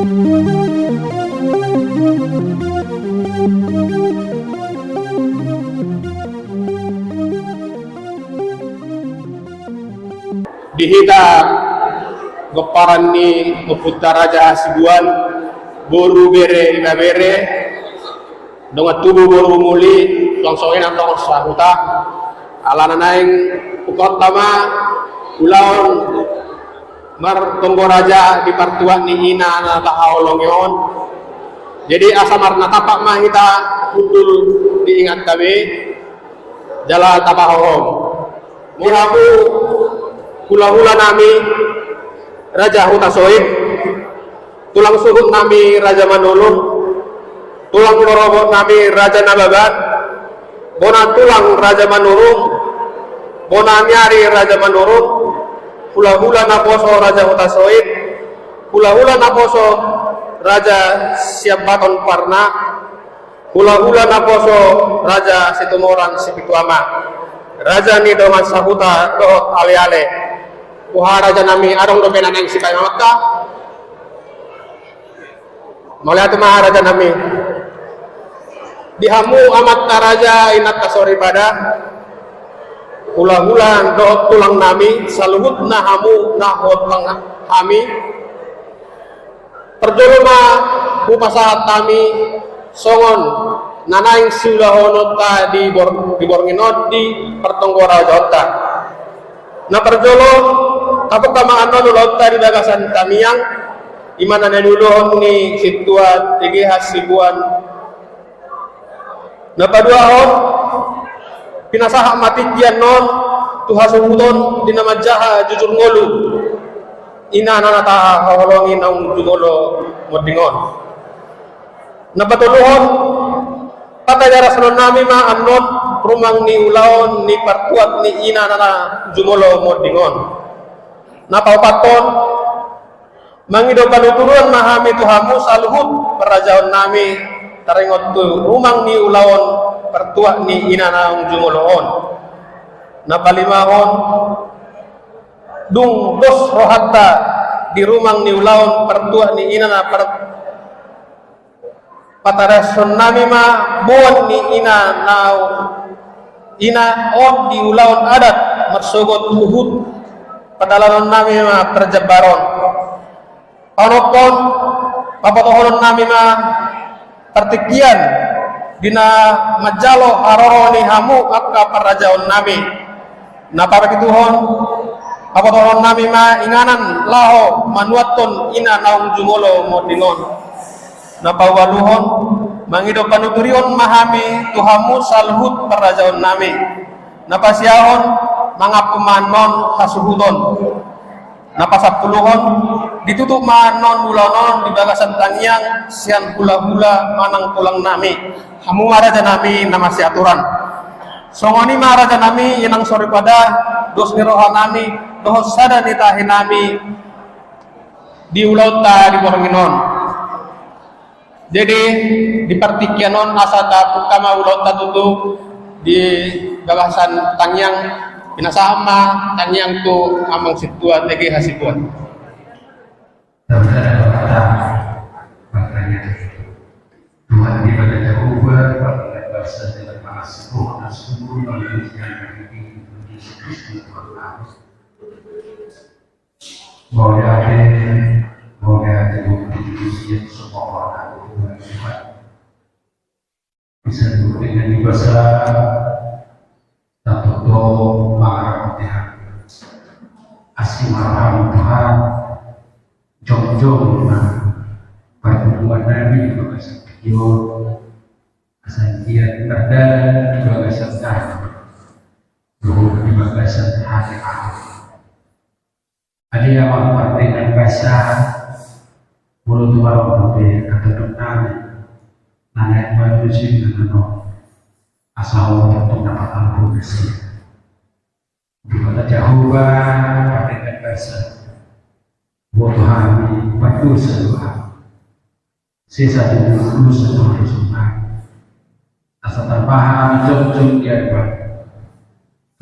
Dihita goparan ni Puputa Raja Hasibuan boru bere ina bere dengan tubuh boru muli langsungin atau sahuta alana naing ukot tama ulaon mar tonggo raja di partuan ni ina na tahaolong yon. Jadi asamar na tapak mah kita betul diingat kami jala tapahong murabu hula-hula nami Raja Hutasoid, tulang suhut nami Raja Manulung, tulang lorobot nami Raja Nababan, bona tulang Raja Manurung, bona nyari Raja Manurung, hula-hula naposo Raja Hutasoid, hula-hula naposo Raja Siapaton Parna, hula-hula naposo Raja Situmorang Sipituama, Raja Nidoman Sahuta dohot ale-ale. Kuha raja nami arong do penan yang sipay mamakka mulai atu mah raja nami dihamu amat na raja inat kasori pada hula-hula do tulang nami saluhut na hamu na hotlang hami perjoloma pupasahat kami songon nanaing siulahonot ta di bornginot di pertonggora jota na perjolo kapag tamaan na lulot tayo dagasan tamiyang imana na nuluhon ni situat igihas sibuan napaduahon pinasahak matikyan non tuhasumuton dinamadyaha jujur ngolu ina na nataha hawalongin ang jungolo modingon napatuluhon patajaras non nami maanon rumang ni ulaon ni parkuat ni ina na jumolo modingon napaupaton mangido panuturuan mahami tuhamu saluhut perajaon nami taringot tu rumang ni ulaon pertua ni ina na jumoloon napalimahon dung dos rohatta di rumang ni ulaon pertua ni ina na patarason nami ma buon ni ina na ina on di ulaon adat marsogot luhut padalanon nami ma perjebaron onopon papatohonon nami ma pertikian dina majalo aroro ni hamu akka parajaon nami napapakituhon papatohonon nami ma inganan laho manuaton ina naung jumolo modingon napawaluhon mangido panuturion mahami tuhamu salhut parajaon nami napasiahon mga pumanon hasuhudon napasapuluhon ditutup manon bulanon di bagasan tangyang sian hula-hula manang tulang nami hamu maraja nami namasi aturan songoni maraja nami inang sore pada dos niroha nami dohos sada nitahin nami di ulauta di boronginon jadi di partikianon asata pukama ulauta tutup di bagasan tangyang pinasama tanyang tu amang situan lagi hasibuan. Makanya Tuhan di pada Jehovah pada bahasa dalam bahasa Tuhan sungguh manusia yang ini Yesus Kristus Tuhan. Moga ada bukti yang semua orang Tuhan bisa dengan bahasa Tato marah Tuhan, asyik marah Tuhan, jom-jom pertemuan Nabi juga sekian, kesakian berada juga sekian, dulu di bagasan hari akhir. Ada yang partai dan bahasa mulut orang berbeda atau dokter, naik baju sih dengan asal untuk dapat ampun bersih. Di kota Jehovah partai bahasa buat Tuhan batu seluruh sisa dulu seluruh semua asal tambahan jom-jom dia buat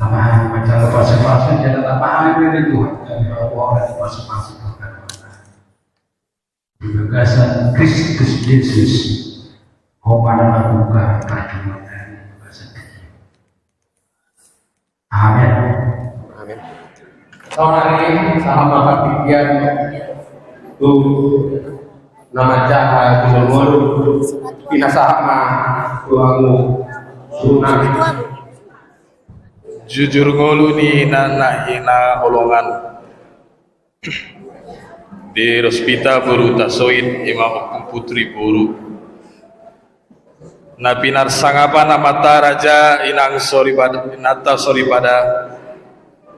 tambahan macam lepas-lepas jadi tambahan dari Tuhan dari Allah dari masing-masing gagasan Kristus Yesus melakukan perjuangan gagasan itu. Amin. Amin. Saudari sahabat pikiran tu nama jahat ngomong pinasama tuangu sunan jujur ngolu ni na hina holongan di Rospita Buru Tasoid Imam Hukum Putri Buru na pinar sangapa na mata raja inang sorry pada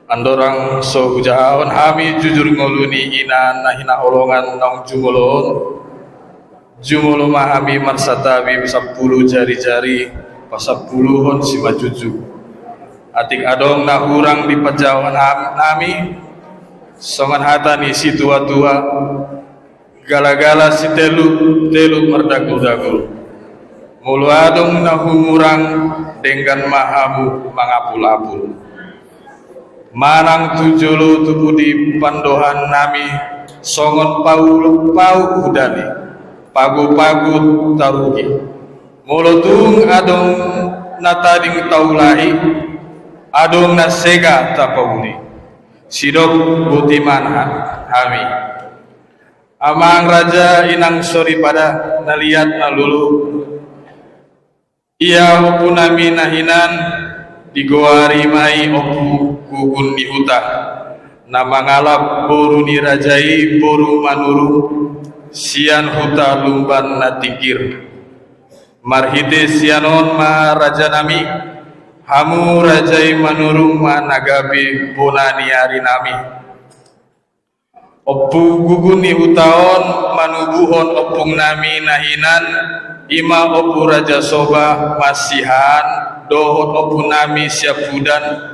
andorang so hujahaon hami jujur ngolu ni ina na hina holongan nong jumolo mahami marsatabi 10 jari-jari pasapuluhon si majuju atik adong na hurang di pajawan nami songan hatani si tua-tua gala-gala si telu merdagul-dagul mulu adong na humurang dengan mahamu mangapul-apul manang tujulu tubuh di pandohan nami songon pau udali pagu-pagu tarugi mulutung adong natading taulahi adong nasega tapauli sidok butiman hami amang raja inang sori pada naliat nalulu ia opu nami nahinan digoari mai opu gugun di huta nama ngalap boru ni rajai boru manuru sian huta lumban na tingkir marhite sianon ma raja nami hamu rajai manurung ma nagabe bonani ari nami oppu guguni hutaon manubuhon opung nami nahinan ima oppu raja soba masihan dohot oppu nami siapudan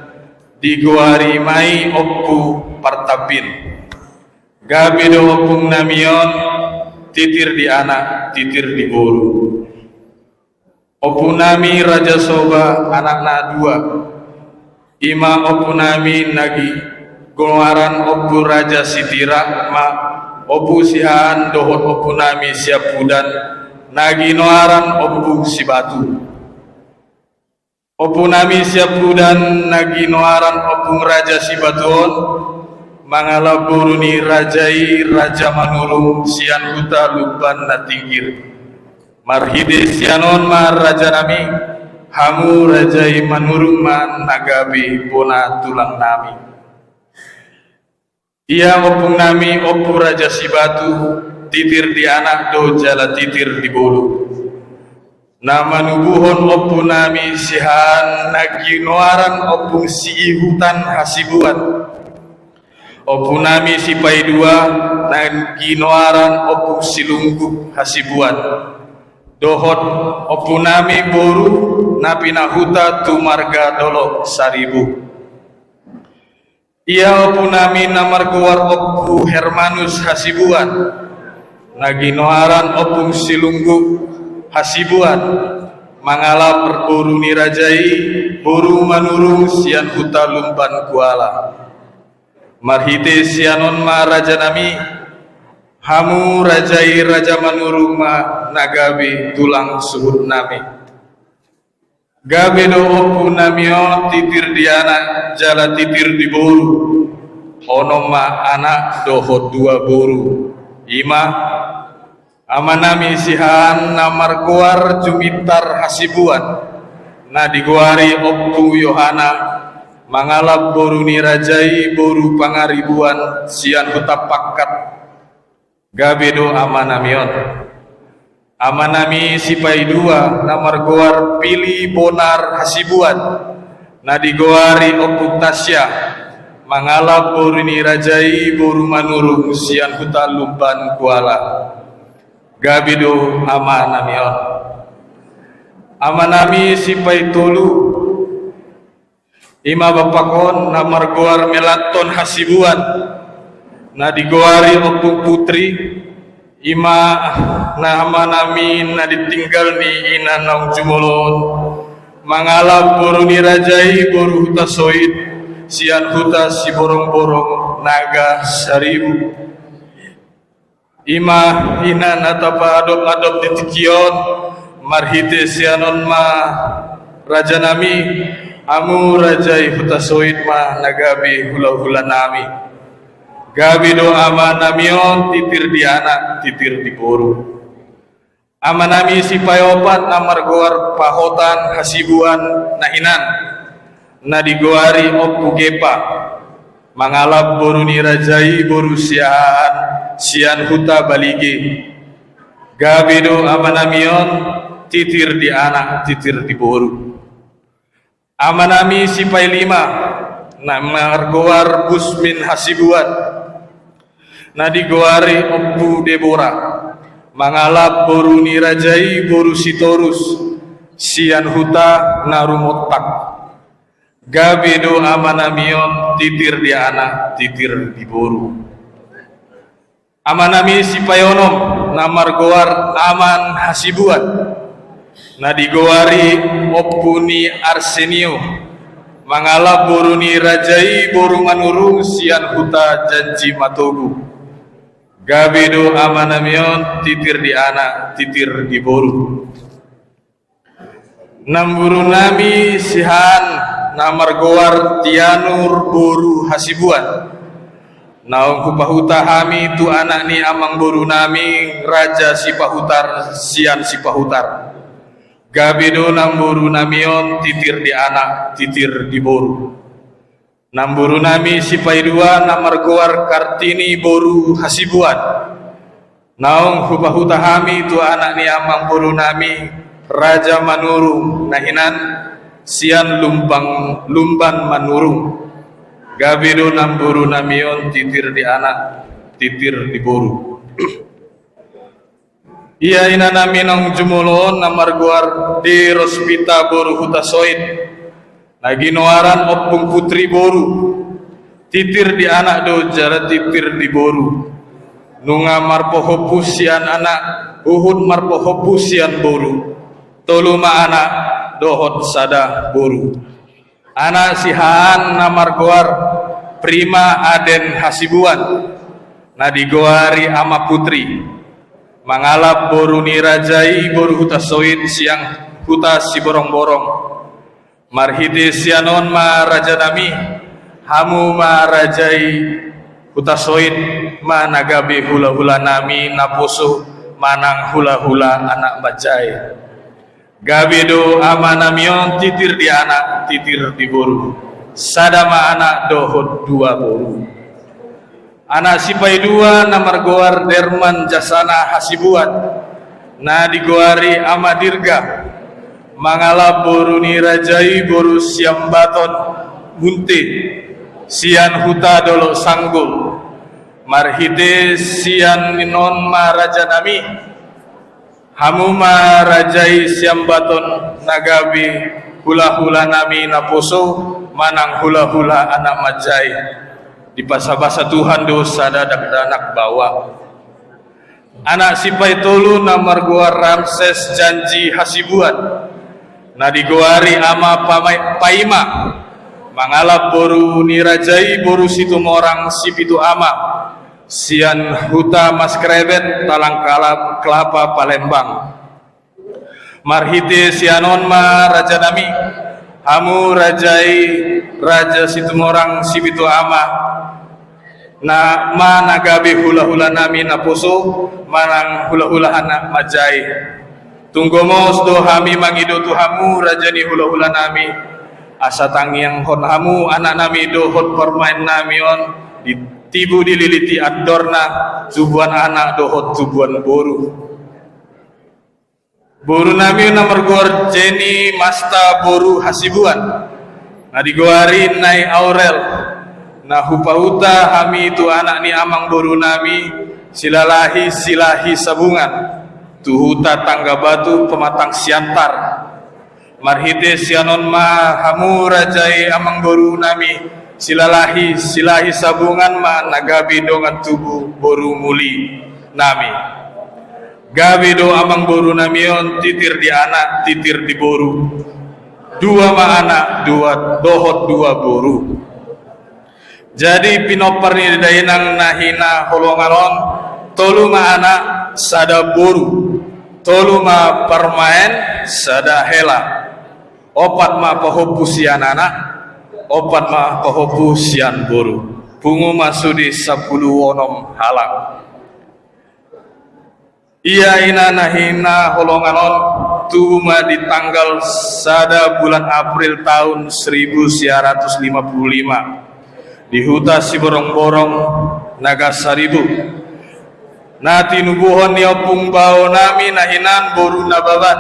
digoari mai oppu partapin gabe do opung namion titir di anak, titir di boru. Opunami Raja Soba anak dua. Ima opunami nagi golongaran opu Raja Sitira ma opu sihan dohot opunami siapudan nagi noaran opu sibatu. Opunami siapudan nagi noaran opung Raja Sibatuon mangala buruni rajai raja manurung sian huta luban na tinggir marhide sianon mar raja nami hamu rajai manurung man nagabi bona tulang nami ia opung nami opu raja sibatu titir di anak do jala titir di bolu nama nubuhon opu nami sihan nagi noaran opung si hutan hasibuan opunami sipai dua nagi noaran opung silunggup hasibuan dohot opunami boru napina huta tumarga dolok saribu ia opunami namar guar opu Hermanus hasibuan nagi noaran opung silunggup hasibuan mangala perboru nirajai boru manurung sian huta lumban kuala marhite sianon ma raja nami hamu rajai raja manurung ma nagabe tulang suhut nami gabe do opu namio titir di anak jala titir di boru ono ma anak dohot dua boru ima amanami sihan namar goar jumitar hasibuan na digoari opu Yohana mangalap boru ni rajai boru pangaribuan sian huta pakat gabedo amanamion amanami sipai dua namar goar pilih bonar hasibuan nadi goari opuk tasya mangalap boru ni rajai boru manurung sian huta lumban kuala gabedo amanamion amanami sipai tolu ima bapakon namar goar melaton hasibuan na digoari opung putri ima nama nami na ditinggal ni inanong jumolon mangalap boru ni rajai boru huta soid sian huta si borong-borong naga saribu ima hina natapa adop-adop ditikion marhite sianon ma raja nami amu rajai hutasoid ma nagabi hula-hula nami gabi do ama namion titir di anak titir di boru ama nami si payopat namar goar pahotan hasibuan nahinan na digoari oppu gepa mangalap boru ni rajai boru sian huta balige gabido amanamion titir di anak titir di boru amanami sipai lima na margoar busmin hasibuan na digoari oppu debora mangalap boru ni rajai boru sitorus sian huta narumotak gabido amanamion titir di anak titir di boru amanami si payonom namar goar aman hasibuan na digoari opuni arsenio mangalap boruni rajai boru manurung sian huta janji matogu gabido amanamion titir di anak titir di boru namburu nami sihan namar goar tianur boru hasibuan naung kupahuta hami tu anak ni amang boru nami raja sipahutar sian sipahutar gabido namburu namion titir di anak titir di boru namburu nami sipai dua namar goar kartini boru hasibuan naung kupahuta hami tu anak ni amang boru nami raja manurung nahinan sian lumban manurung gabido namburu namion titir di anak titir di boru iya ina nami nang jumulon namar guar di rospita boru hutasoid lagi noaran opung putri boru titir di anak do jara titir di boru nunga marpoho pusian anak uhud marpoho pusian boru toluma anak dohot sada boru anak sihan namar goar prima aden hasibuan na digoari ama putri mangalap boru ni rajai boru hutasoid siang huta si borong-borong marhite sianon ma raja nami hamu ma rajai hutasoid ma nagabe hula-hula nami naposo manang hula-hula anak bajai gabido amanamion titir di anak titir di boru sadama anak dohot dua boru anak sipai dua namar goar derman jasana hasibuan na digoari amadirga mangalap boru ni rajai boru siam baton munte sian huta dolo sanggul marhite sian non ma raja nami hamuma rajai siambaton nagabi hula-hula nami naposo manang hula-hula anak majai di basa-basa Tuhan dosa dadak danak bawa anak sipai tolu namar goar Ramses janji hasibuan na digoari ama paima mangalap boru ni rajai boru situ morang sipitu ama sian huta mas krebet talang kelapa Palembang marhite sianon ma raja nami hamu rajai raja situmorang sibitu ama na ma nagabe hula-hula nami naposo manang hula-hula anak majai tunggomos do hami mangido tu hamu raja ni hula-hula nami asa tangiang hon hamu anak nami do hot permain namion di tibu dililiti adorna subuan anak dohot subuan boru nami namar gor Jenny Masta boru hasibuan na digoari nai Aurel na hupahuta hami itu anak ni amang boru nami silahi sabungan tuhuta tangga batu pematang siantar marhite sianon ma hamu rajai amang boru nami silahi sabungan ma nagabi dongan tubuh boru muli nami gabido amang boru namion titir di anak titir di boru dua ma anak dua dohot dua boru jadi pinopar ni dainang nahina holongalon tolu ma anak sada boru, tolu ma permain sada hela, opat ma pahopu sian anak, opat ma pahopu sian boru, pungu masudi 10 onom halang. Ia ina nahina holonganon tuma di tanggal sada bulan April tahun 1955 di huta Siborong-borong Nagasaribu. Nati nubuhon niopung bao nami nahinan boru nababan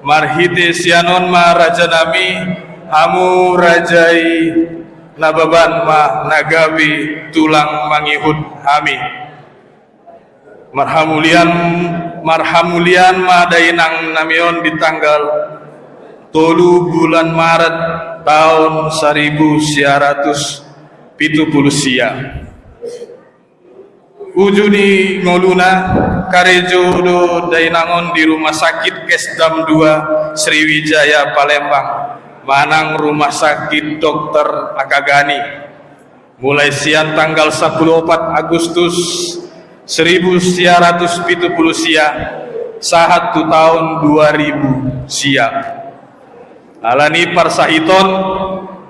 marhite sianon ma raja nami hamu rajai nababan ma nagawi tulang mangihut hami marhamulian ma dainang namion di tanggal 3 bulan Maret tahun 1970 sia. Ujuni ngoluna karejo do dainangon di rumah sakit Kesdam 2 Sriwijaya Palembang manang rumah sakit Dr. Akagani mulai siang tanggal 14 Agustus 1970 sia sahat tu tahun 2000 sia alani parsahiton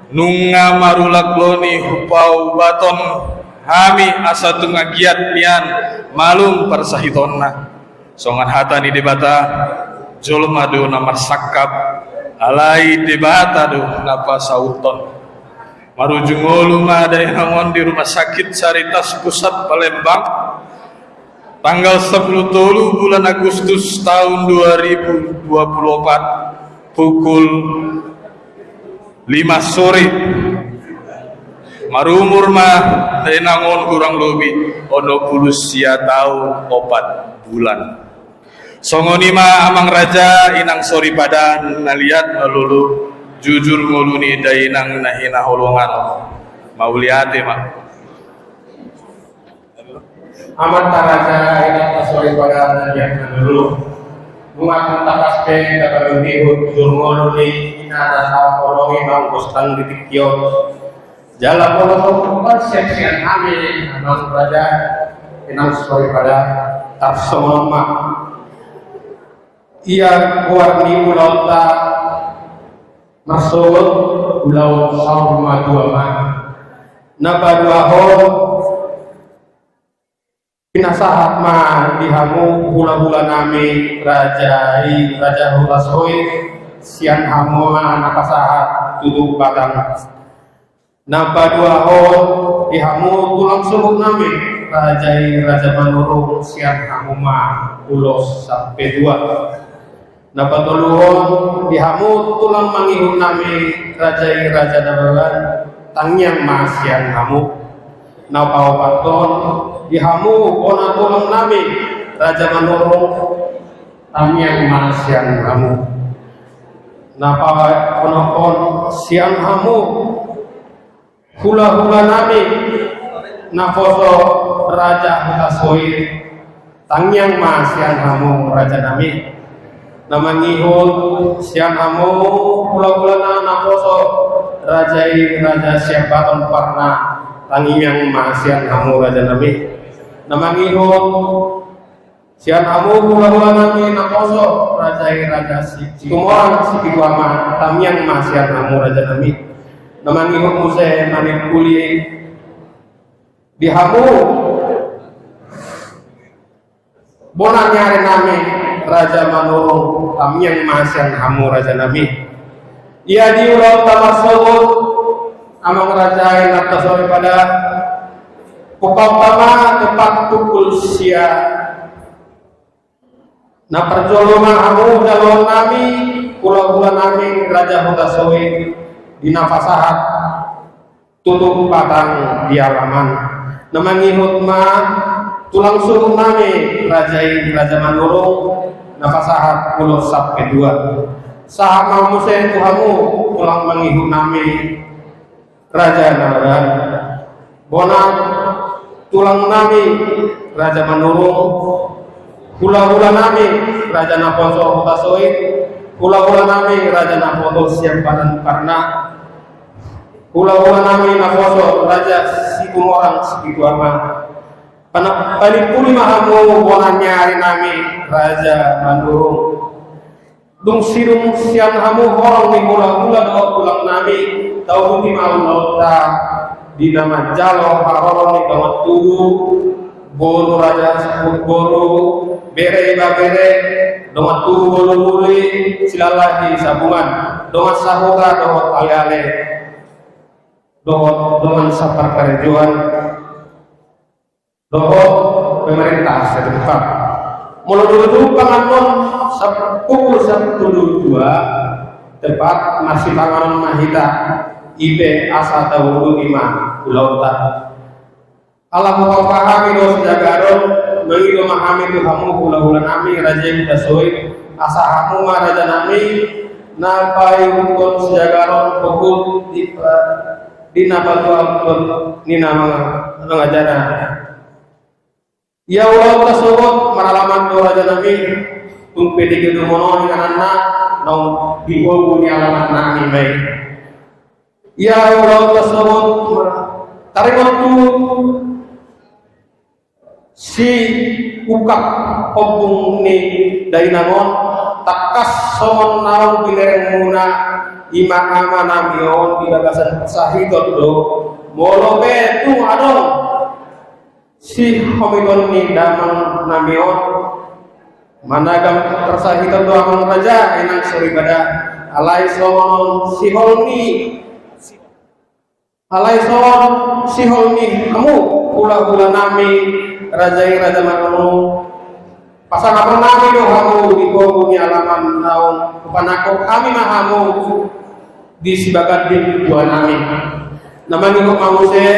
nunga marulakloni hupau baton hami asatu ngagiat nian malum parsahitonna songan hatani debata jolmado namar sakap alai debata do napa sauton marujungolu madai hangon di rumah sakit Saritas Pusat Palembang tanggal 10 bulan Agustus tahun 2024 pukul 5 sore marumur mah dainangon kurang lebih ono 10 sia tahun 4 bulan songoni mah amang raja inang sori padan naliat melulu jujur nguluni dainang nahina holongan mauliate mah amat taraja inang sori padan naliat melulu mengaku takaste dapat dihut jujur nguluni ina rasa kolongi bang kostang ditikyon jalan kolong konsepsian kami amang raja inang sori padan tarsemama ia warni pulau ta masuk pulau sama dua ma napa dua ho pinasahat ma dihamu pula-pula nami raja hulasoi sian hamu napa sahat tutup batang napa dua ho dihamu tulang subuk nami raja manurung sian hamu ma ulos sampai 2 napa toluhon dihamu tulang mangihun nami raja nabalan tangyang masian hamu napa opaton dihamu ona tulang nami raja manurung tangyang masian hamu napa onokon siang hamu hula-hula nami naposo raja hutasoi tangyang masian hamu raja nami namangihun siang hamu pula-pula naposo raja siapaton parna tangyang masian hamu raja nami namangihun siang hamu pula-pula nami naposo raja sikumorang sikiwama tangyang masian hamu raja nami namangihun muse manikuli dihamu bonang nyari nami raja manurung tamyang masian hamu raja nami ia diulau tamasawut amang raja yang atas sore pada pukau tama tepat pukul sia na perjolongan hamu dalon nami pulau nami raja hutasowi di nafasahat tutup batang di alaman namangihut ma tulang suruh nami raja manurung nafasahat pulau sampai 2 saham mamusen tuhamu tulang mangihut nami raja naran bonang tulang nami raja manurung hula-hula nami raja naposo hutasoi hula-hula nami raja napoto siap badan karena hula-hula nami naposo raja sikumorang sikikuama Panipuli mahamu bonannya hari nami Raja Mandurung. Dung sirung siang hamu horong ni hula-hula doa pulang nami tau bumi mau lauta di nama jalo harorong ni kawat tugu bolu raja sebut bolu bere iba bere dongat tugu bolu muli silalahi sabungan dongat sahura dongat ale-ale dongat sapar karejuan dohot pemerintah setempat. Mula dulu panganon pukul 1.22 tepat masih panganon mahita ibe asa tahun 5 pulau tak. Allah pahami dos jagaron mengido mahami tu hamu hula-hula nami raja kita soi asa hamu ma raja nami napai ukon sejagaron pukul di napatu ni nama ngajana. Ya Allah tersebut meralaman doa raja nami tumpe di gedung mono dengan anak nong dibawa ni alamat nami baik. Ya Allah tersebut tarik waktu si ukap opung ni dari namun takas somon naung bilereng muna ima ama namion di bagasan sahidot do molo be tu adong si homidon ni damang namion managam tersahitan doa mang raja enang suri pada alai son si holni kamu pula nami raja makamu pasang apa nami do kamu di bumi alaman naung panako kami mahamu di sibagat di dua nami namanya kok kamu se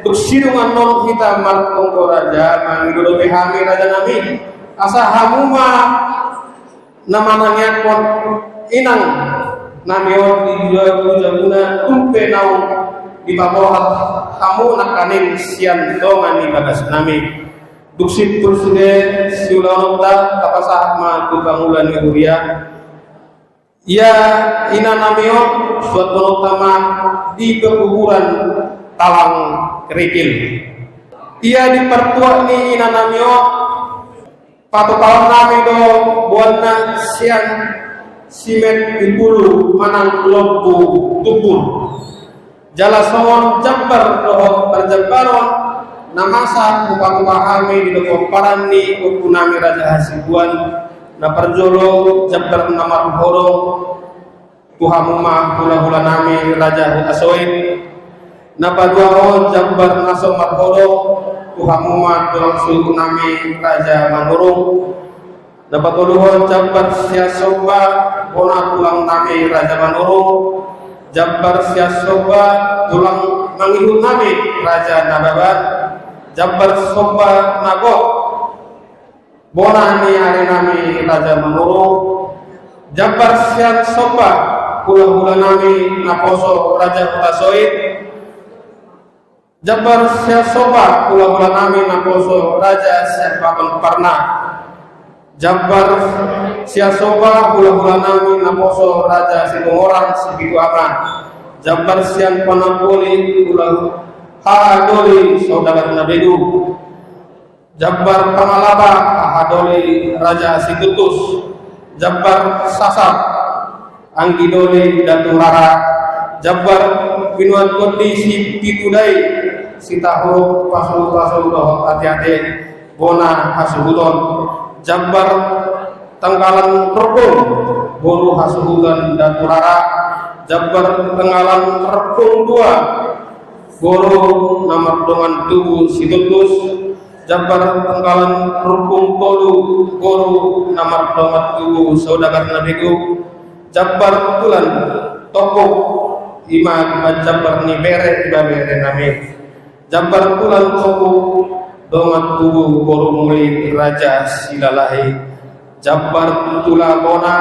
bersirungan non kita martong raja mangido behami raja nami asa hamuma nama nanya kon inang namio di jaguna tumpe naung di bawah kamu nakanin sian dongan di bagas nami duksit presiden siulonota kapasah ma tubangulan nguria ya ina namio suatu utama di pekuburan talang kerikil ia dipertua ni ina namio patu tahun nami do buana sian simet impulu manang lompu tubur jala somon jambar dohot berjambaron namasa upang-upahami di dokong parani upunami raja hasibuan na perjolo jambar namar horong tuhamuma hula-hula nami raja hutasoin na paduaho jambar naso marhoro tuhamuma tulang suku nami raja manurung na patuluho jambar siasoba bona tulang nami raja manurung jambar siasoba tulang mangihun nami raja nababat jambar soba nago bona ni ari nami raja manurung jambar siasoba hula-hula nami naposo raja hutasoin Jabar siasoba hula-hula nami naposo raja siapapun parna Jabar siasoba hula-hula nami naposo raja sinungoran segitu aman Jabar sian panapoli hula hadoli saudara nabedu Jabar pangalaba hadoli raja sikutus Jabar sasat anggidoli daturara Jabar binuan kondisi pitudai sitahu pasul doh hati-hati bona hasuhudon jambar tenggalan repung bolu hasuhudon dan turara jambar tenggalan repung dua bolu nomor dengan tubuh situtus jambar tenggalan repung tolu bolu nomor dengan tubuh saudagar nabiku jambar bulan toko iman jambar ni bere nami jambar pulang toko dongat tubuh koru muli raja silalahi jambar tula bona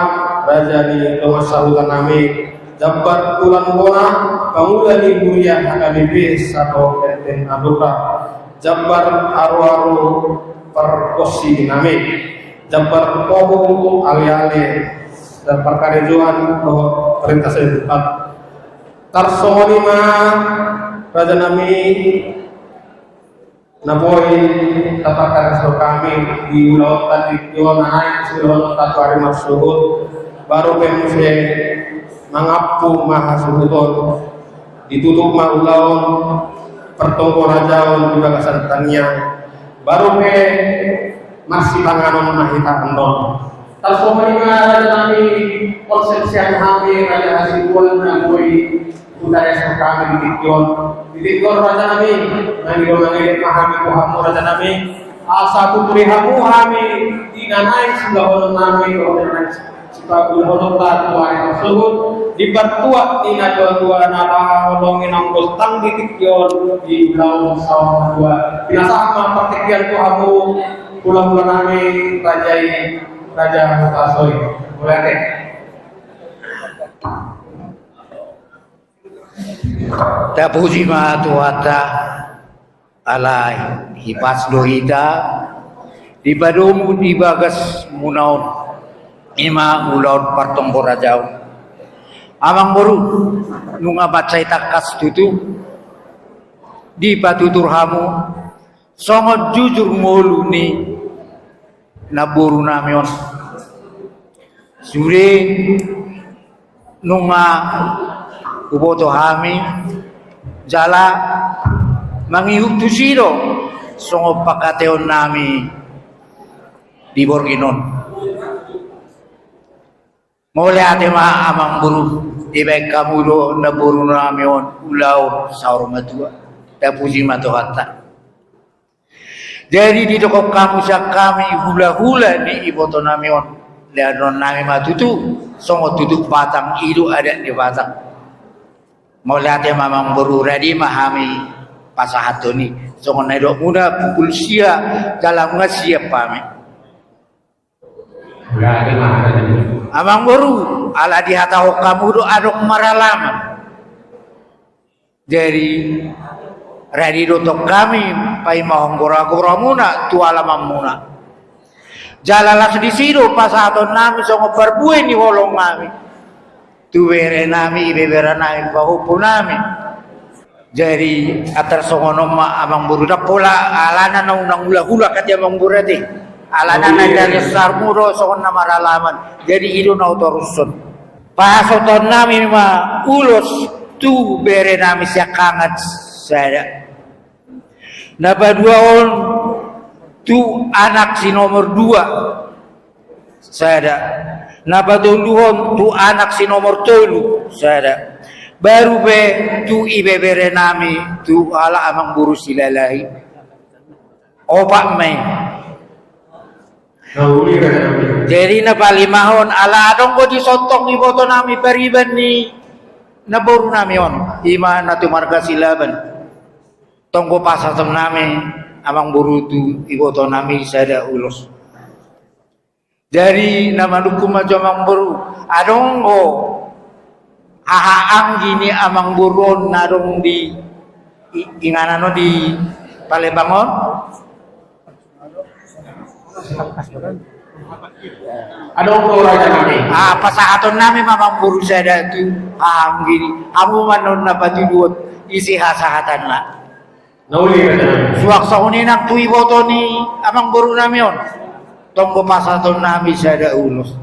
raja ni dongat sahutan nami jambar pulang bona pamula ni buya hakalibi sato enten aduka jambar aru-aru perkosi nami jambar kohu ali-ali dan perkarejuan bahwa perintah saya tempat tarsoni ma raja nami Naboy tapakan so kami di lautan di naik sebelum tatu hari masuk baru pemusi mengapu maha subuton ditutup maulaun pertongko rajaun juga kesantannya baru pe masih panganon mahita andon tak semua kami konsep siang kami raja Hasibuan naboy budaya so kami di Tikon raja nami nangilo nangilip mahami kuhamu raja nami asa putri hamu hami dinanai sudah honon nami honon sipagul honon tatu hari tersebut dibatua tina dua nara honon inang tang di Tikon di pulau sawah dua binasama pertikian kuhamu pulau nami raja Mukasoy boleh deh. Tapuji ma tuata alai hipas dohida di badomu di bagas munaun ima ulaun partong borajau amang boru nunga bacai takas tutu di patutur hamu songot jujur molu ni naburu namion sure nunga uboto hami jala mangihuk tusiro songo pakateon nami di Borginon mole ate ma amang buru ibek kamulo na buru nami on ulaw saur matua tapuji matohata jadi di toko kamu sak kami hula-hula di iboto nami on leanon nami matutu songo tutup batang idu ada di batang Maulate mamang buru radi mahami pasahatoni songon nedok muda pukul sia dalam ngasia pame amang buru ala dihata kamu do adok maralama jadi radi dotok kami pai mahong gora-gora muna tuala mamuna jalala sedisido pasahaton nami songo perbuai ni holong nami tuwere nami ibebera nami bahupu nami jadi atar songono ma amang buruda pola alana na unang hula-hula kati amang burati alana na dari sarmuro songon na maralaman jadi ido na utorusun pasoton nami ma ulos tu bere nami siya kangat sada napadua on tu anak si nomor 2 sada napadunduhon tu anak si nomor 3 sada baru be tu ibebere nami tu ala amang buru silalahi opak me jadi na palimahon ala adong ko di sotong iboto nami periban ni naboru nami on ima na tu marga silaban tongko pasatom nami amang buru tu iboto nami sada ulos dari nama dukum aja amang buru adong ko hahaang gini amang buron narong di inganano di Palebangon Adong ko raja nami pasahaton nami mamang buru sada tu hahaang gini amu manon na patiduot isi hasahatan na nauli raja nami suwak sa uninang tu iboto ni amang buru nami on tonggo pasahaton nami sada ulos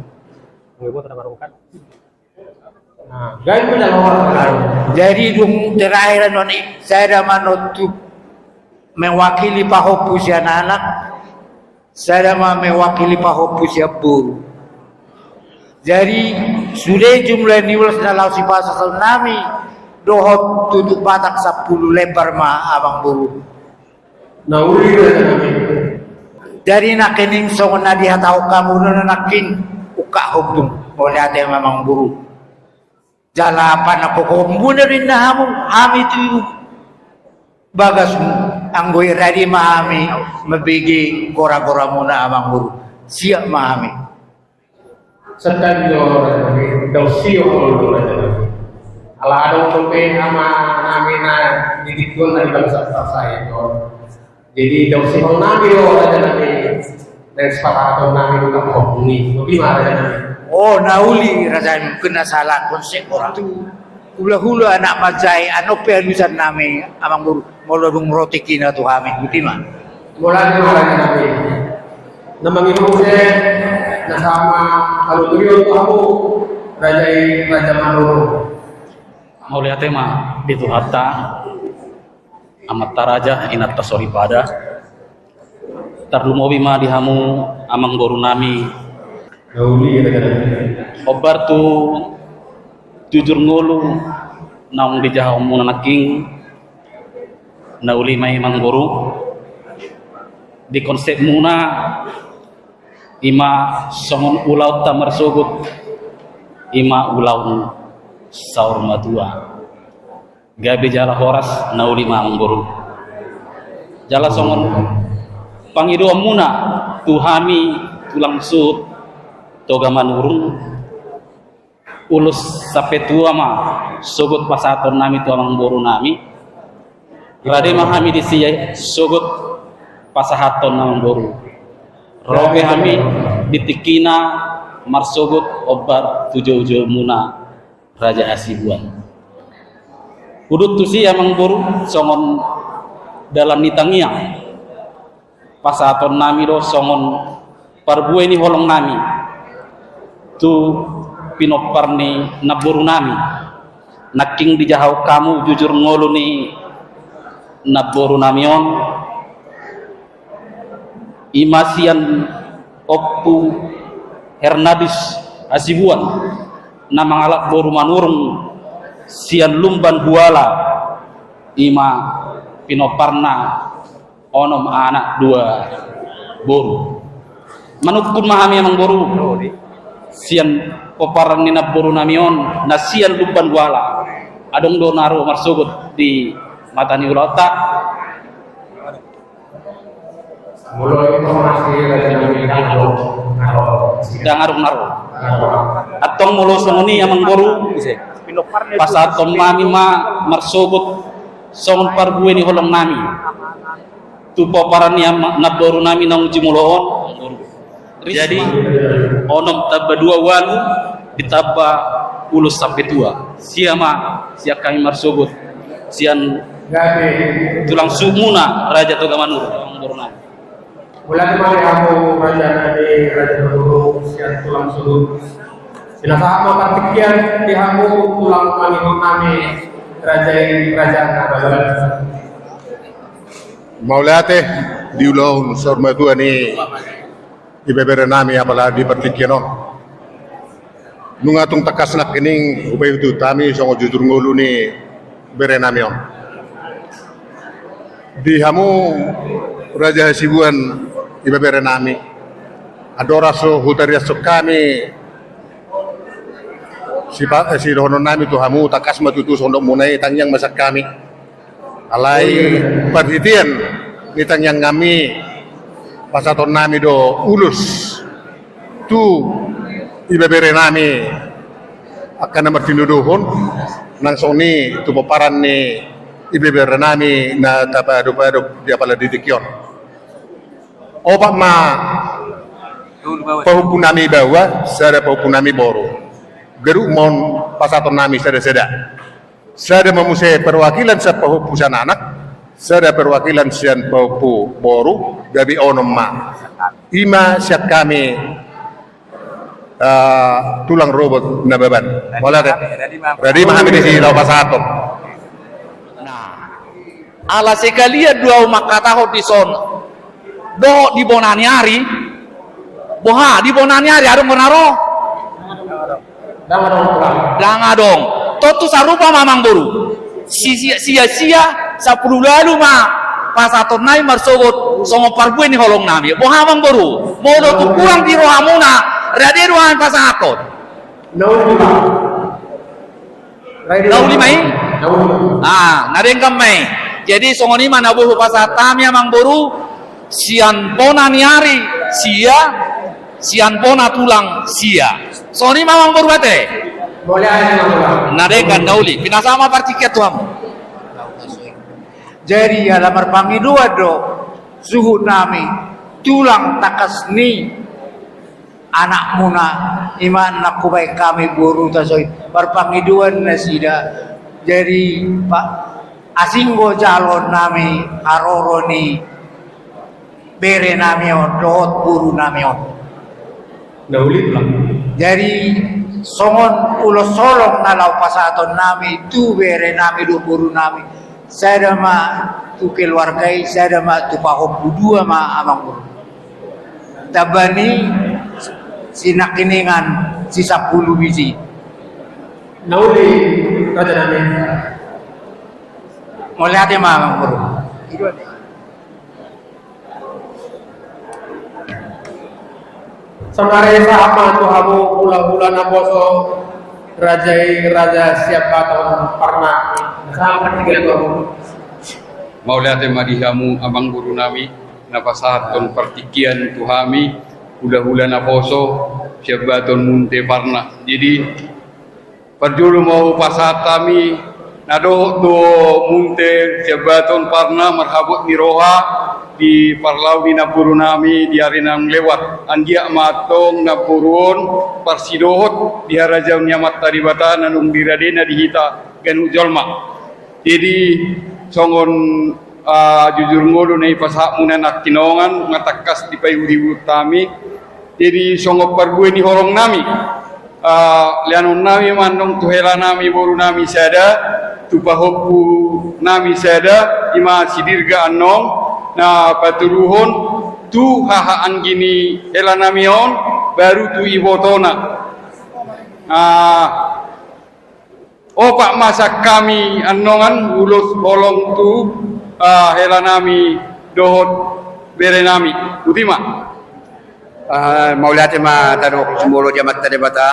nah gaya mo na lawan jadi dung terakhir noni saya manotu mewakili pahopu si anak saya mewakili pahopu si buru jadi sudah jumlah niwal dalam si pasal nami dohot tutup batak 10 lebar ma abang buru nauli raja nami dari nakening songon na dihatau kamu na nakin uka hubdung oleh ate mamang buru jalapan ako kumbuna rin na hamong hami tu bagas anggoy ready mahami mabigi kora-kora muna amang buru siya mahami setan yo daw siyo ko raja nami ala adong tupe ama nami na didikon na ibang sa saya yo jadi daw siyo nami yo raja nami dari sepakaton nami buka kohoni bagaimana raja nami oh nauli raja kena salah konsep orang tu hula-hula anak majai ano pelusan nami amang guru molodung roti kina tu kami butima Mulai nabi. Namang Mose nasama kalau beliau kamu Raja Manuru. Maulia tema itu hatta amat taraja inat tasori pada tardumobi ma dihamu amang boru nami Gauli obar tu jujur ngulu naung di jahau munanaking nauli mai mangguru di konsep muna ima songon ulau tamar sogut ima ulau saur madua gabe jala horas nauli ma mangguru jala songon pangido muna tuhami tulang sut toga manurung ulus sampai tua mah sogut pasaton nami tu amang boru nami rade mahami disiya sogut pasahaton namang boru robe hami ditikina marsogut obar tujuh muna Raja Hasibuan udut tu si amang boru songon dalam nitangia pasahaton nami do songon parbuai ni holong nami tu pinoparni naboru nami naking dijahau kamu jujur ngolu ni naboru namion imasian oppu Hernadis Hasibuan namang alak boru manurung sian lumban buala ima pinoparna onom anak dua boru manukun mahami amang boru sian poparan ni naboru namion na sian lumban buala adong do naro marsugut di matani ulota mulai informasi Raja Nabi dan naro atong mulo songoni amang boru pasaton mami ma marsugut songon parbuwe ni holong nami tu poparan ni naboru nami nang jimuloon jadi onom tabba dua walu ditaba ulus sampai tua siama siak kami marsugut sian tulang sumuna Raja Toga Manuru nami Mulai kemarin aku Raja Nabi Raja Manuru sian tulang sulut sinasama partikian dihamu tulang manihun nami Raja Nabalan Maulate diulong sorma tua ni ibebere nami apala di partikian nungatung takas nak kening ubay itu tami songo jujur ngulu ni bere nami on dihamu Raja Hasibuan ibebere nami adora so hutaria so kami si rono nami tu hamu takas matutu sondok munai tangyang masak kami alai perhitian ni tangyang kami pasaton nami do ulus tu ibebere nami akan nomor tinuduhon nang soni tu paparan ni ibebere nami na tapado dia pala didikyon obat ma pahupu nami bawa sada pahupu nami boru geruk mon pasaton nami sada memusai perwakilan sa pahupu san anak sada perwakilan sian pahupu boru gabi onom ma ima siap kami tulang robot na beban wala ready mahami di sini pasaton ala sekalian dua makataho di son do di bonaniari boha di bonaniari adong menaro danga dong totu sarupa mamang boru sia-sia 10 lalu ma pasaton nai marsogot songo parbuai ni holong nami boha mamang boru modo tu kurang di rohamuna rade rohan pasaton nauli mai narengkam mai jadi songo ni mana bohu pasatami amang boru sian pona niari sian pona tulang sia soni mamang berbate nadekan dauli pinasama partiket tuam jadi alamar pangidua do suhu nami tulang takas ni anak muna iman nak kubay kami guru tasoy perpangiduan na sida jadi Pak asinggo calon nami aroro ni bere nami on dohot guru nami on Naulit lang. jadi songon ulo solong nalau pasaton nami tu bere nami do guru nami saya ma tu keluargai saya ma tu pahom dua ma amang guru tabani sinakiningan si 10 biji Nauli raja namin. mulai ada ma amang guru Samare sa apa tu hamu bulan-bulan aboso raja siapa tahun pernah sama tiga tu hamu. Maulate madihamu abang guru nami napasahaton partikian tuhami hula-hula naposo syabaton munte parna. Jadi perjulu mau pasahat kami nado do munte syabaton parna marhabut niroha di parlau di napuru nami di arinang lewat andia matong napurun parsidohot di haraja nyamat taribata nanung diradena dihita ganu jolma. Jadi songon jujur ngodo nei pasak munanak kinongan ngatakas di payuri utami jadi songo pargue ni horong nami lianon nami mandong tuhela nami boru nami sada tupahopu nami sada ima sidirga anong na paturuhon tu hahaan gini hela namion baru tu ibotona opak masa kami anongan ulus bolong tu hela nami dohot bere nami utima Maulate ma tanok sumolo jamat tadebata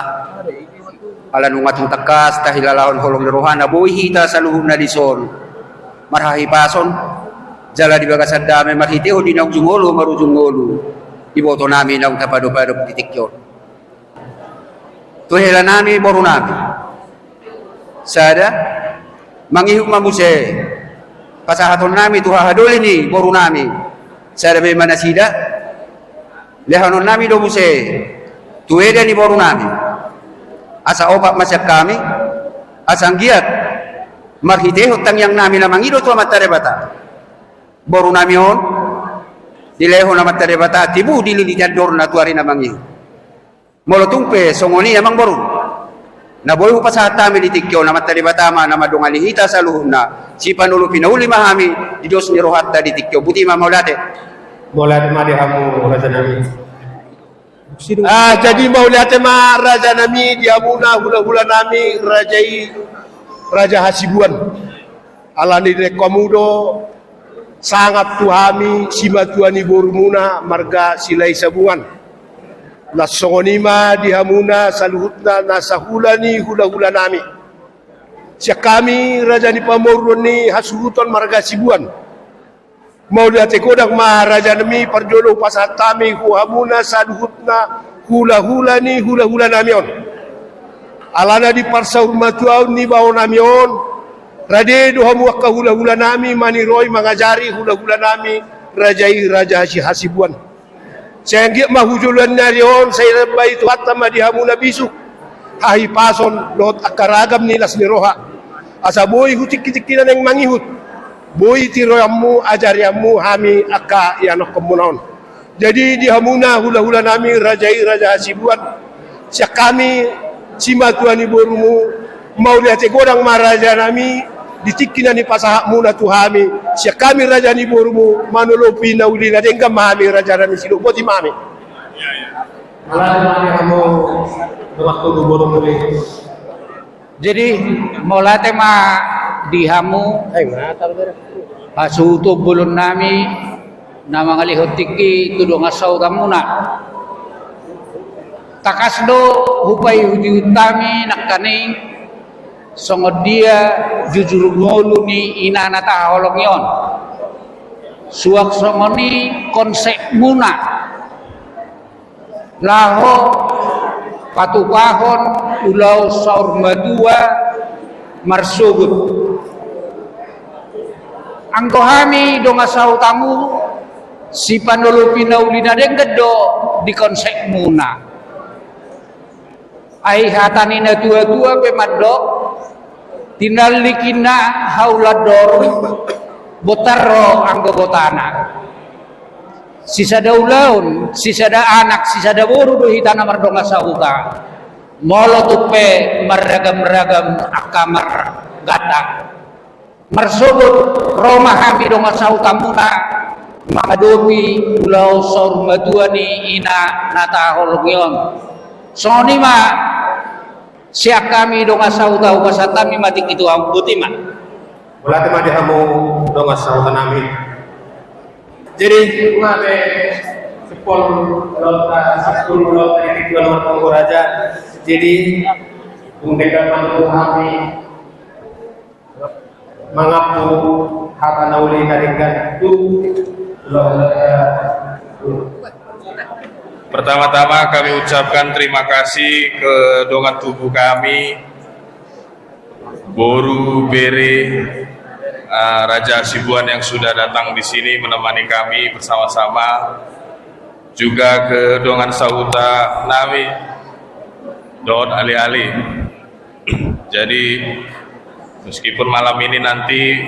ala nungatong takas tahilalahon holong derohana boy hita saluhun na dison marhahi pason jala di bagasan dame marhiteho di naung jungolo marujungolo iboto nami naung tapado-pado titikyon to hela nami boru nami sada mangihuk mamuse pasahaton nami tuha hadoli ni boru nami sada may manasida lehanon nami do muse tuweda ni boru nami asa opak masak kami asang giat marhiteho tangyang nami na mangido to matarebata boru nami on dileho na matarebata tibu dililitador na tuari na mangiho molotungpe songoni amang boru na boy pa sa tami ditikyo na matarebata ma na madungali hita sa luhun na si panulu pinauli mahami di dos ni rohatta ditikyo buti ma maulate Maulate madihamu raja namin. Jadi maulate ma raja nami diamuna hula-hula nami raja hasibuan alani rekomudo sangat tuhami simatuani borumuna marga silai sabungan nasongonima dihamuna saluhutna nasahulani hula-hula nami siya kami raja ni pamurun ni hasuhuton marga sibuan maulate kodang ma raja nami parjolo pasatami huhamuna saluhutna hula-hula ni hula-hula nami on alana di parsaur matuaun ni bawo nami on rade dohamu wakka hula-hula nami maniroi mengajari hula-hula nami raja hasibuan sehingga mahujulan narion saya lebai itu hatta madihamu nabisu hahi pason lot akaragam nilas niroha asa boy hutik-tikinan yang mangihut boy tiroyamu ajariamu hami akka yanok kemunaon jadi dihamuna hula-hula nami raja hasibuan siya kami simatuani borumu mau lihat godang maraja nami ditikinan ni pasahak muna tuhami siya kami raja ni borumu manolopi na uli na denga mahami raja nami silo boti mami Maulate madihamu waktu gubernur muli. jadi maulate ma dihamu hasuto bulon nami na mga lihotiki tudong asaw tamuna takasdo hupay hudi-utami nakaning songod dia jujur ngolu ni inanata holong yon suak songoni konsep muna laho patupahon ulaw saur madua marsugut angko hami dong asaw tamu si panulupi na uli na den gedo di konsep muna ai hatanina tua-tua pe madok tinalikina haulador botarro anggotana sisa daulaun sisa da anak sisa da boru do hitana mardonga sauta molo tupe meragam-ragam akamar gata marsubut Roma hami donga sauta muna makadomi ulau sor maduani ina nata holgion soni ma siak kami donga sauta upasatami matik itu ang butiman Wala tema di hamu donga sauta nami. Jadi ngabe sepol lota sepul lota ini dua nomor Tonggo Raja. Jadi undeka mantu kami mengaku hata nauli kadingkan itu Pertama-tama kami ucapkan terima kasih ke dongan tubuh kami, Boru Bere, Raja Hasibuan yang sudah datang di sini menemani kami bersama-sama, juga ke dongan Sauta Nami, Don Ali-Ali. Jadi meskipun malam ini nanti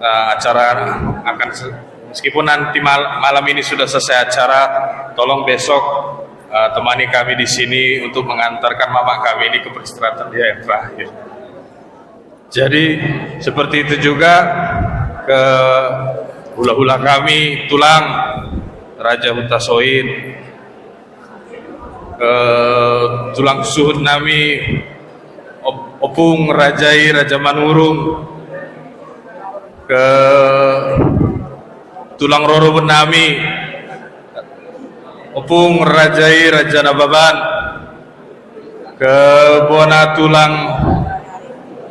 acara akan meskipun nanti malam ini sudah selesai acara, tolong besok temani kami di sini untuk mengantarkan mama kami ini ke peristirahatan dia yang terakhir. Jadi seperti itu juga ke hula-hula kami Tulang Raja Huta Soin, ke Tulang Suhud Nami Opung Rajai Raja Manurung, ke Tulang Roro Benami Opung Rajai Raja Nababan, ke Bona Tulang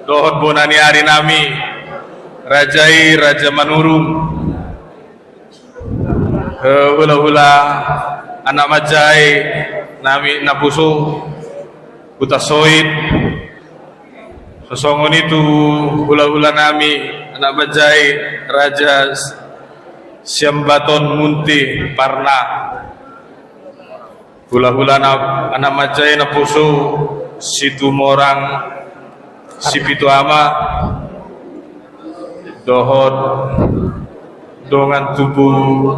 Dohot Bonani Arinami Rajai Raja Manurung, ke hula-hula anak Majai Nami Napuso Huta Soid, sosongon itu hula-hula nami anak Majai Raja Siambaton Munti Parna, hula-hula anak Majai Napuso Situ Morang Sipitu Ama Dohot dongan tubuh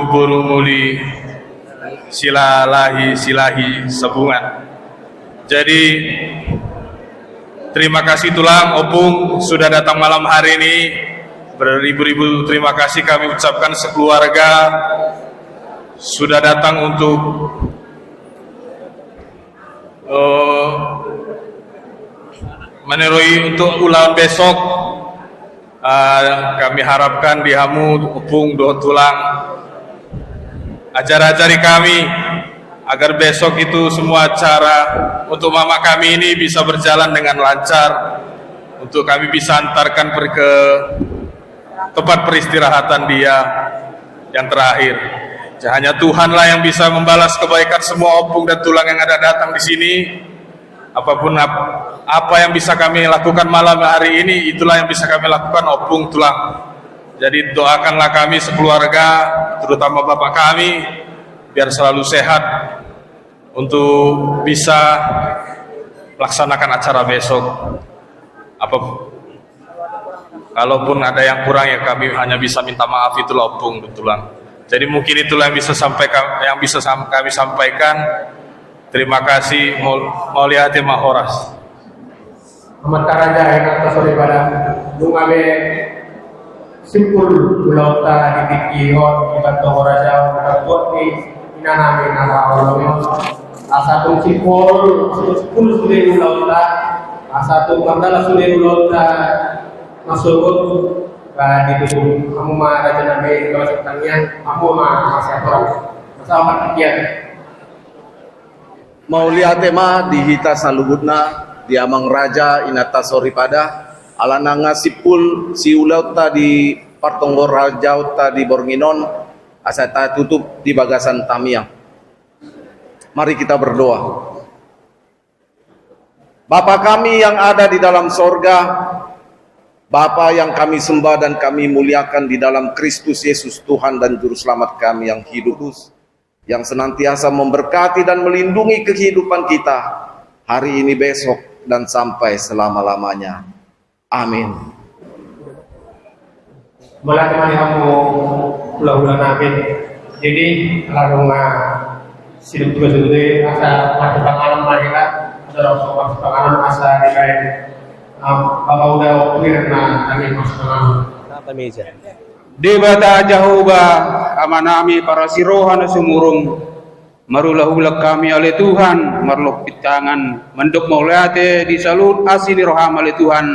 buru muli silahi sebungan. Jadi terima kasih Tulang Opung sudah datang malam hari ini. Beribu-ribu terima kasih kami ucapkan sekeluarga sudah datang untuk meneroi untuk ulang besok. Kami harapkan di Hamu Opung Dohot Tulang ajar-ajari kami agar besok itu semua acara untuk mama kami ini bisa berjalan dengan lancar, untuk kami bisa antarkan ke tempat peristirahatan dia yang terakhir. Hanya Tuhanlah yang bisa membalas kebaikan semua Opung dan Tulang yang ada datang di sini. Apapun apa yang bisa kami lakukan malam hari ini, itulah yang bisa kami lakukan Opung Tulang. Jadi doakanlah kami sekeluarga, terutama bapak kami, biar selalu sehat untuk bisa melaksanakan acara besok. Kalaupun ada yang kurang ya kami hanya bisa minta maaf, itulah Opung Tulang. Jadi mungkin itulah yang bisa kami sampaikan. Terima kasih. Mauliati Mahoras. Amat Karaja yang atas oleh pada Lungabe simpul ulauta di Tikihon ibat Tonggo Raja buat di inanami nara olong asatu simpul sudah ulauta asatu mandala sudah ulauta masuk di tubuh kamu mah Raja Nabi kalau setannya kamu mah masih orang masalah kian Mauliate ma dihita salubutna di amang raja inata soripada alananga sipul si ulauta di Partonggo Rajauta di Bornginon asata tutup di bagasan Tamiang. Mari kita berdoa. Bapa kami yang ada di dalam sorga, Bapa yang kami sembah dan kami muliakan di dalam Kristus Yesus Tuhan dan Juru Selamat kami yang hidup. yang senantiasa memberkati dan melindungi kehidupan kita hari ini, besok, dan sampai selama-lamanya. Amin. Mula teman kamu ulah-ulah nabi. Jadi kalau nggak siap juga sudah asa masuk pengalaman mereka, ada rasul pengalaman asa di lain. Bapak udah kirna lagi masuk pengalaman. Debata jahuba amanami para sirohan sumurung marulah-ulah kami oleh Tuhan marlok pitangan menduk maulate di salut asini roham oleh Tuhan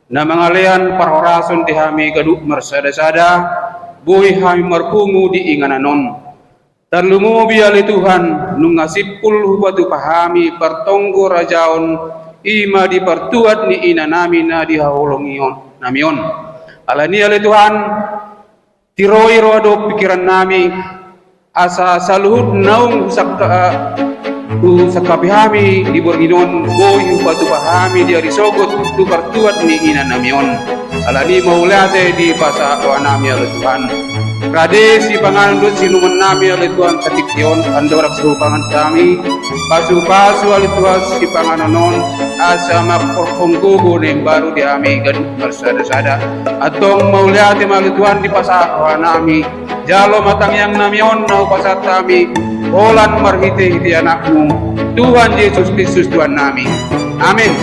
na mangalean parhorason di hami gaduk mersada-sada buih hami marpungu di ingananon terlumubi oleh Tuhan nungasipul hubatu pahami pertonggo rajaon ima di pertuat ni inanami na di haulongion namion alani oleh Tuhan tiroi rodo pikiran nami asa saluhut naung sakabihami di borginon boy batu pahami dia risogot tu pertuat ni ina namion alani maulate di pasa nami oleh Tuhan rade si pangandut sinuman nami oleh Tuhan satikyon andorak serupangan kami pasu-pasu oleh Tuhan si pangananon asa maporhonggogo nem baru di ami gaduk bersada-sada atong maulate oleh Tuhan di pasa nami jalo matang yang namion nau pasat kami Olan marhite hiti anakmu Tuhan Yesus Kristus Tuhan nami. Amin.